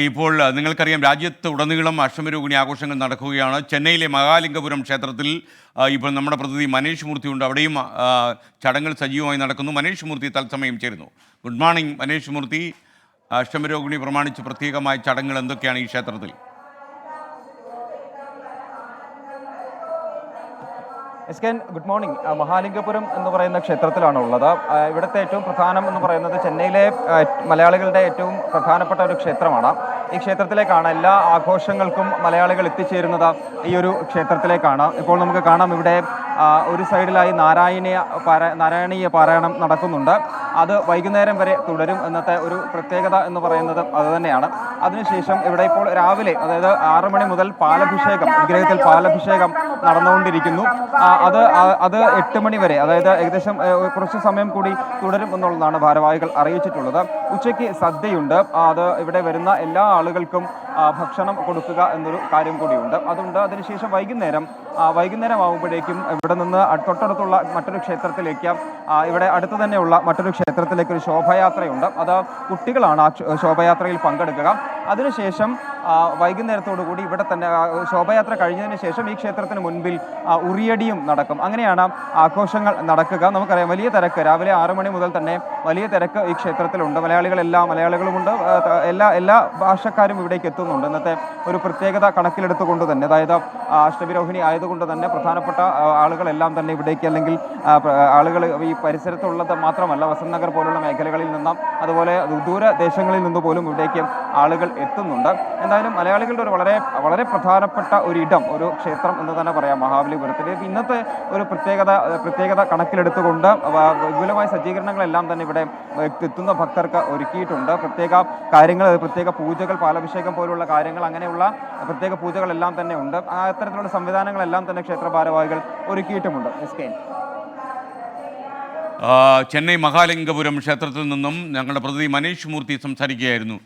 ഇപ്പോൾ നിങ്ങൾക്കറിയാം രാജ്യത്ത് ഉടനീളം അഷ്ടമിരോഹിണി ആഘോഷങ്ങൾ നടക്കുകയാണ്. ചെന്നൈയിലെ മഹാലിംഗപുരം ക്ഷേത്രത്തിൽ ഇപ്പോൾ നമ്മുടെ പ്രതിനിധി മനീഷ് മൂർത്തി ഉണ്ട്. അവിടെയും ചടങ്ങുകൾ സജീവമായി നടക്കുന്നു. മനീഷ് മൂർത്തി തത്സമയം ചേരുന്നു. ഗുഡ് മോർണിംഗ് മനീഷ് മൂർത്തി. അഷ്ടമിരോഹിണി പ്രമാണിച്ച് പ്രത്യേകമായ ചടങ്ങുകൾ എന്തൊക്കെയാണ് ഈ ക്ഷേത്രത്തിൽ? S K, good morning. Mahalingapuram എന്ന് പറയുന്ന ക്ഷേത്രത്തിലാണ് ഉള്ളത്. ഇവിടുത്തെ ഏറ്റവും പ്രധാനം എന്ന് പറയുന്നത് ചെന്നൈയിലെ മലയാളികളുടെ ഏറ്റവും പ്രധാനപ്പെട്ട ഒരു ക്ഷേത്രമാണ്. ഈ ക്ഷേത്രത്തിലേക്കാണ് എല്ലാ ആഘോഷങ്ങൾക്കും മലയാളികൾ എത്തിച്ചേരുന്നത്. ഈ ഒരു ക്ഷേത്രത്തിലേക്കാണ്. ഇപ്പോൾ നമുക്ക് കാണാം, ഇവിടെ ഒരു സൈഡിലായി നാരായണീയ പാരായണം നടക്കുന്നുണ്ട്. അത് വൈകുന്നേരം വരെ തുടരും. എന്നത്തെ ഒരു പ്രത്യേകത എന്ന് പറയുന്നത് അതുതന്നെയാണ്. അതിനുശേഷം ഇവിടെ ഇപ്പോൾ രാവിലെ, അതായത് 6 മണി മുതൽ പാലഭിഷേകം, വിഗ്രഹത്തിൽ പാലഭിഷേകം നടന്നുകൊണ്ടിരിക്കുന്നു. അത് 8 മണി വരെ, അതായത് ഏകദേശം കുറച്ച് സമയം കൂടി തുടരും എന്നുള്ളതാണ് ഭാരവാഹികൾ അറിയിച്ചിട്ടുള്ളത്. ഉച്ചയ്ക്ക് സദ്യയുണ്ട്. അത് ഇവിടെ വരുന്ന എല്ലാ ആളുകൾക്കും ഭക്ഷണം കൊടുക്കുക എന്നൊരു കാര്യം കൂടിയുണ്ട്, അതുണ്ട്. അതിനുശേഷം വൈകുന്നേരം ആകുമ്പോഴേക്കും ഇവിടെ നിന്ന് തൊട്ടടുത്തുള്ള മറ്റൊരു ക്ഷേത്രത്തിലേക്ക്, ഇവിടെ അടുത്ത് തന്നെയുള്ള മറ്റൊരു ക്ഷേത്രത്തിലേക്ക് ഒരു ശോഭയാത്രയുണ്ട്. അത് കുട്ടികളാണ് ആ ശോഭയാത്രയിൽ പങ്കെടുക്കുക. അതിനുശേഷം വൈകുന്നേരത്തോടു കൂടി ഇവിടെ തന്നെ ശോഭയാത്ര കഴിഞ്ഞതിന് ശേഷം ഈ ക്ഷേത്രത്തിന് മുൻപിൽ ഉറിയടിയും നടക്കും. അങ്ങനെയാണ് ആഘോഷങ്ങൾ നടക്കുക. നമുക്കറിയാം, വലിയ തിരക്ക് രാവിലെ 6 മണി മുതൽ തന്നെ വലിയ തിരക്ക് ഈ ക്ഷേത്രത്തിലുണ്ട്. മലയാളികളുമുണ്ട്, എല്ലാ ഭാഷക്കാരും ഇവിടേക്ക് എത്തുന്നുണ്ട്. ഇന്നത്തെ ഒരു പ്രത്യേകത കണക്കിലെടുത്തുകൊണ്ട് തന്നെ, അതായത് അഷ്ടമിരോഹിണി ആയതുകൊണ്ട് തന്നെ പ്രധാനപ്പെട്ട ആളുകളെല്ലാം തന്നെ ഇവിടേക്ക്, അല്ലെങ്കിൽ ആളുകൾ ഈ പരിസരത്തുള്ളത് മാത്രമല്ല, വസന്ത് നഗർ പോലുള്ള മേഖലകളിൽ നിന്നും അതുപോലെ ദൂര ദേശങ്ങളിൽ നിന്ന് പോലും ഇവിടേക്ക് ആളുകൾ എത്തുന്നുണ്ട്. എന്തായാലും മലയാളികളുടെ ഒരു വളരെ പ്രധാനപ്പെട്ട ഒരു ഇടം, ഒരു ക്ഷേത്രം എന്ന് തന്നെ പറയാം മഹാബലിപുരത്തിൽ. ഇന്നത്തെ ഒരു പ്രത്യേകത കണക്കിലെടുത്തുകൊണ്ട് വിപുലമായ സജ്ജീകരണങ്ങളെല്ലാം തന്നെ ഇവിടെ എത്തുന്ന ഭക്തർക്ക് ഒരുക്കിയിട്ടുണ്ട്. പ്രത്യേക പൂജകൾ, പാലഭിഷേകം പോലുള്ള കാര്യങ്ങൾ, അങ്ങനെയുള്ള പ്രത്യേക പൂജകളെല്ലാം തന്നെ ഉണ്ട്. അത്തരത്തിലുള്ള സംവിധാനങ്ങളെല്ലാം തന്നെ ക്ഷേത്ര ഭാരവാഹികൾ ഒരുക്കിയിട്ടുമുണ്ട്. ചെന്നൈ മഹാലിംഗപുരം ക്ഷേത്രത്തിൽ നിന്നും ഞങ്ങളുടെ പ്രതിനിധി മനീഷ് മൂർത്തി സംസാരിക്കുകയായിരുന്നു.